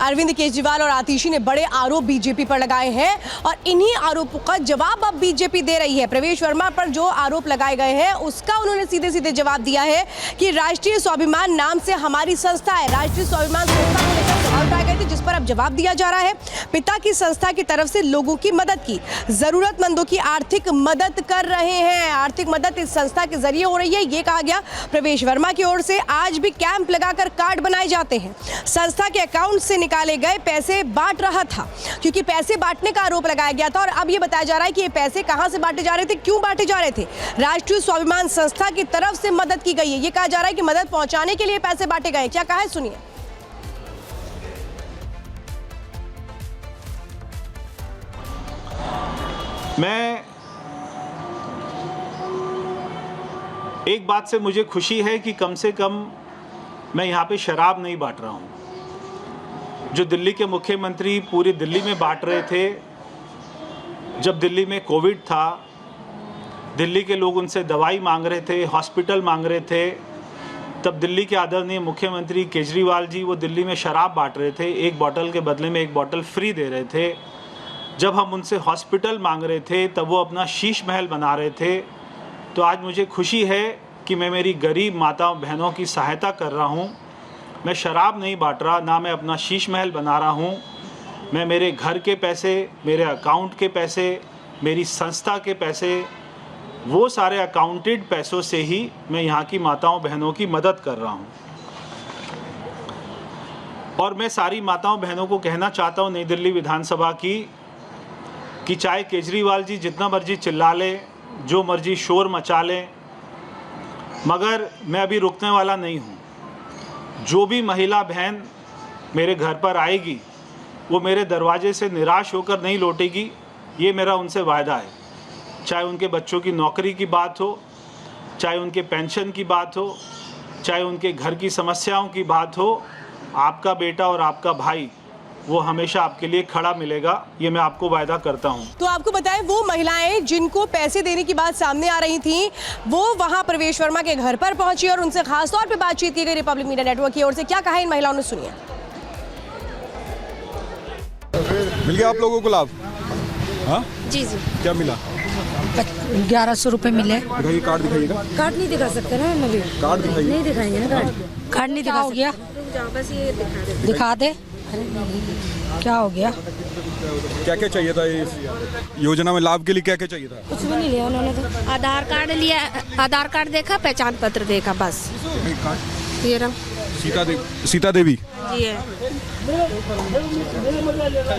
अरविंद केजरीवाल और आतिशी ने बड़े आरोप बीजेपी पर लगाए हैं और इन्हीं आरोपों का जवाब अब बीजेपी दे रही है। प्रवेश वर्मा पर जो आरोप लगाए गए हैं उसका उन्होंने सीधे सीधे जवाब दिया है कि राष्ट्रीय स्वाभिमान नाम से हमारी संस्था है। राष्ट्रीय स्वाभिमान संस्था को लेकर सवाल उठाए गए थे जिस पर अब जवाब दिया जा रहा है। पिता की संस्था की तरफ से लोगों की मदद की, जरूरतमंदों की आर्थिक मदद कर रहे हैं। आर्थिक मदद इस संस्था के जरिए हो रही है, ये कहा गया। प्रवेश वर्मा की ओर से आज भी कैंप लगाकर कार्ड बनाए जाते हैं। संस्था के अकाउंट से निकाले गए पैसे बांट रहा था, क्योंकि पैसे बांटने का आरोप लगाया गया था और अब ये बताया जा रहा है कि ये पैसे कहां से बांटे जा रहे थे, क्यों बांटे जा रहे थे। राष्ट्रीय स्वाभिमान संस्था की तरफ से मदद की गई है। ये कहा जा रहा है कि मदद पहुंचाने के लिए पैसे बांटे गए। क्या कहा है, सुनिए। मैं एक बात से मुझे खुशी है कि कम से कम मैं यहाँ पे शराब नहीं बांट रहा हूँ। जो दिल्ली के मुख्यमंत्री पूरी दिल्ली में बांट रहे थे, जब दिल्ली में कोविड था, दिल्ली के लोग उनसे दवाई मांग रहे थे, हॉस्पिटल मांग रहे थे, तब दिल्ली के आदरणीय मुख्यमंत्री केजरीवाल जी वो दिल्ली में शराब बांट रहे थे। एक बोतल के बदले में एक बोतल फ्री दे रहे थे। जब हम उनसे हॉस्पिटल मांग रहे थे तब वो अपना शीश महल बना रहे थे। तो आज मुझे खुशी है कि मैं मेरी गरीब माताओं बहनों की सहायता कर रहा हूँ। मैं शराब नहीं बांट रहा, ना मैं अपना शीश महल बना रहा हूँ। मैं मेरे घर के पैसे, मेरे अकाउंट के पैसे, मेरी संस्था के पैसे, वो सारे अकाउंटेड पैसों से ही मैं यहाँ की माताओं बहनों की मदद कर रहा हूँ। और मैं सारी माताओं बहनों को कहना चाहता हूँ, नई दिल्ली विधानसभा की, कि चाहे केजरीवाल जी जितना मर्जी चिल्ला लें, जो मर्जी शोर मचा लें, मगर मैं अभी रुकने वाला नहीं हूँ। जो भी महिला बहन मेरे घर पर आएगी वो मेरे दरवाजे से निराश होकर नहीं लौटेगी, ये मेरा उनसे वायदा है। चाहे उनके बच्चों की नौकरी की बात हो, चाहे उनके पेंशन की बात हो, चाहे उनके घर की समस्याओं की बात हो, आपका बेटा और आपका भाई वो हमेशा आपके लिए खड़ा मिलेगा, ये मैं आपको वायदा करता हूं। तो आपको बताएं, वो महिलाएं जिनको पैसे देने की बात सामने आ रही थी, वो वहां प्रवेश वर्मा के घर पर पहुंची और उनसे खास तौर पे बातचीत की गई रिपब्लिक मीडिया नेटवर्क की ओर से। क्या कहा इन महिलाओं ने, सुनिए। मिल गया आप लोगों को लाभ? हाँ जी जी। क्या मिला? 1100 रुपए मिले। दिखाइए, कार्ड दिखाइएगा। कार्ड नहीं दिखा सकते ना हम अभी। कार्ड दिखाइए। नहीं दिखाएंगे ना कार्ड नहीं दिखा सकते। बस ये दिखा दे। क्या हो गया? क्या क्या चाहिए था इस योजना में लाभ के लिए? क्या क्या चाहिए था? कुछ भी नहीं लिया उन्होंने तो। आधार कार्ड लिया, आधार कार्ड देखा, पहचान पत्र देखा, बस। ये रहा। सीता देवी जी है।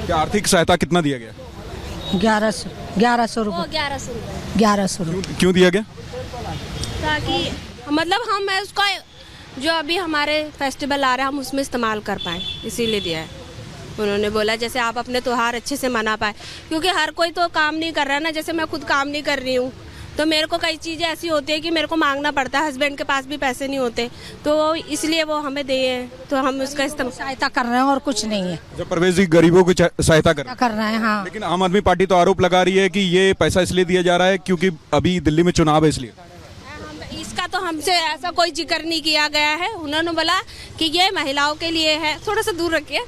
क्या आर्थिक सहायता कितना दिया गया? 1100 रुपए। 1100 रुपए। क्यों दिया गया? ताकि मतलब हम उसका जो अभी हमारे फेस्टिवल आ रहा है हम उसमें इस्तेमाल कर पाए, इसीलिए दिया है। उन्होंने बोला जैसे आप अपने त्योहार अच्छे से मना पाए, क्योंकि हर कोई तो काम नहीं कर रहा ना। जैसे मैं खुद काम नहीं कर रही हूँ तो मेरे को कई चीज़ें ऐसी होती है कि मेरे को मांगना पड़ता है। हस्बैंड के पास भी पैसे नहीं होते, तो इसलिए वो हमें दिए हैं, तो हम उसका इस्तेमाल सहायता कर रहे हैं और कुछ नहीं है। जब प्रवेश जी गरीबों की सहायता कर रहे हैं। हाँ। लेकिन आम आदमी पार्टी तो आरोप लगा रही है कि ये पैसा इसलिए दिया जा रहा है क्योंकि अभी दिल्ली में चुनाव है, इसलिए। इसका तो हमसे ऐसा कोई जिक्र नहीं किया गया है। उन्होंने बोला कि ये महिलाओं के लिए है, थोड़ा सा दूर रखिए।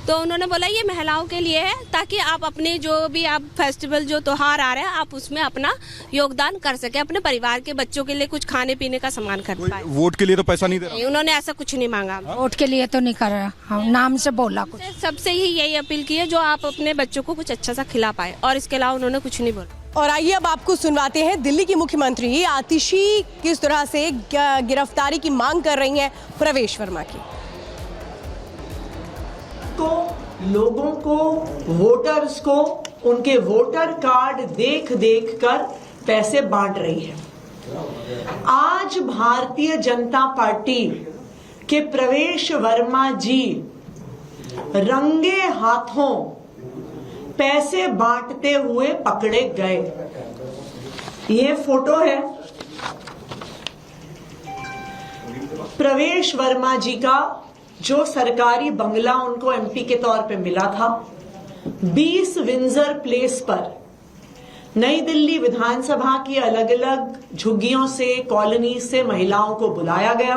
तो उन्होंने बोला ये महिलाओं के लिए है, ताकि आप अपने जो भी आप फेस्टिवल जो त्योहार आ रहे हैं आप उसमें अपना योगदान कर सके, अपने परिवार के बच्चों के लिए कुछ खाने पीने का सामान कर पाए। वोट के लिए तो पैसा नहीं दे रहा? उन्होंने ऐसा कुछ नहीं मांगा। वोट के लिए तो नहीं कर रहा, हम नाम से बोला कुछ। सबसे ही यही अपील की है जो आप अपने बच्चों को कुछ अच्छा सा खिला पाए, और इसके अलावा उन्होंने कुछ नहीं बोला। और आइए अब आपको सुनवाते हैं दिल्ली की मुख्यमंत्री आतिशी किस तरह से गिरफ्तारी की मांग कर रही हैं प्रवेश वर्मा की। तो लोगों को, वोटर्स को उनके वोटर कार्ड देख देख कर पैसे बांट रही है। आज भारतीय जनता पार्टी के प्रवेश वर्मा जी रंगे हाथों पैसे बांटते हुए पकड़े गए। ये फोटो है प्रवेश वर्मा जी का, जो सरकारी बंगला उनको एमपी के तौर पे मिला था। 20 विंजर प्लेस पर नई दिल्ली विधानसभा की अलग अलग झुग्गियों से, कॉलोनी से महिलाओं को बुलाया गया।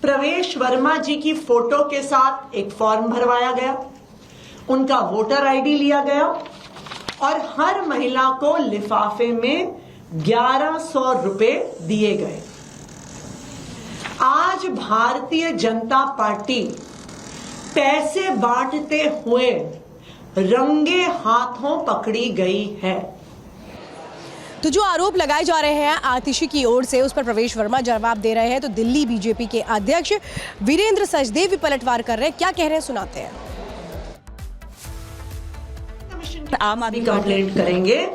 प्रवेश वर्मा जी की फोटो के साथ एक फॉर्म भरवाया गया, उनका वोटर आईडी लिया गया और हर महिला को लिफाफे में 1100 रुपए दिए गए। आज भारतीय जनता पार्टी पैसे बांटते हुए रंगे हाथों पकड़ी गई है। तो जो आरोप लगाए जा रहे हैं आतिशी की ओर से, उस पर प्रवेश वर्मा जवाब दे रहे हैं। तो दिल्ली बीजेपी के अध्यक्ष वीरेंद्र सचदेव भी पलटवार कर रहे हैं। क्या कह रहे हैं, सुनाते हैं। आम आदमी कंप्लेंट करेंगे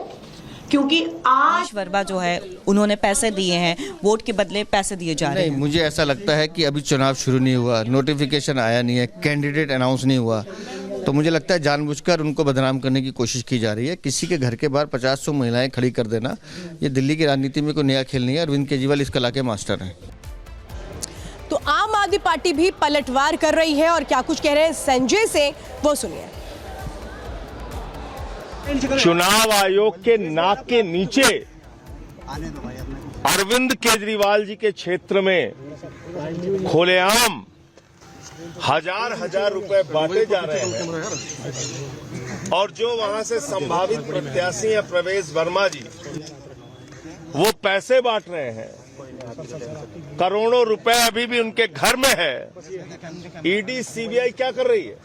क्योंकि आज वर्मा जो है उन्होंने पैसे दिए हैं, वोट के बदले पैसे दिए जा रहे हैं। नहीं, मुझे ऐसा लगता है कि अभी चुनाव शुरू नहीं हुआ, नोटिफिकेशन आया नहीं है, कैंडिडेट अनाउंस नहीं हुआ, तो मुझे लगता है जानबूझकर उनको बदनाम करने की कोशिश की जा रही है। किसी के घर के बाहर 50-100 महिलाएं खड़ी कर देना, ये दिल्ली की राजनीति में कोई नया खेल नहीं है। अरविंद केजरीवाल इस कला के मास्टर हैं। तो आम आदमी पार्टी भी पलटवार कर रही है और क्या कुछ कह रहे हैं संजय से, वो सुनिए। चुनाव आयोग के नाक के नीचे अरविंद केजरीवाल जी के क्षेत्र में खुलेआम हजार रुपए बांटे जा रहे हैं और जो वहां से संभावित प्रत्याशी हैं प्रवेश वर्मा जी, वो पैसे बांट रहे हैं। करोड़ों रुपए अभी भी उनके घर में है। ईडी सीबीआई क्या कर रही है?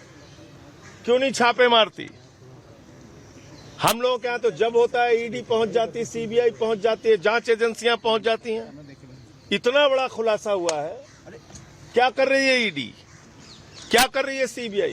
क्यों नहीं छापे मारती? हम लोगों के यहाँ तो जब होता है ईडी पहुंच जाती है, सीबीआई पहुंच जाती है, जांच एजेंसियां पहुंच जाती हैं। इतना बड़ा खुलासा हुआ है। क्या कर रही है ईडी? क्या कर रही है सीबीआई?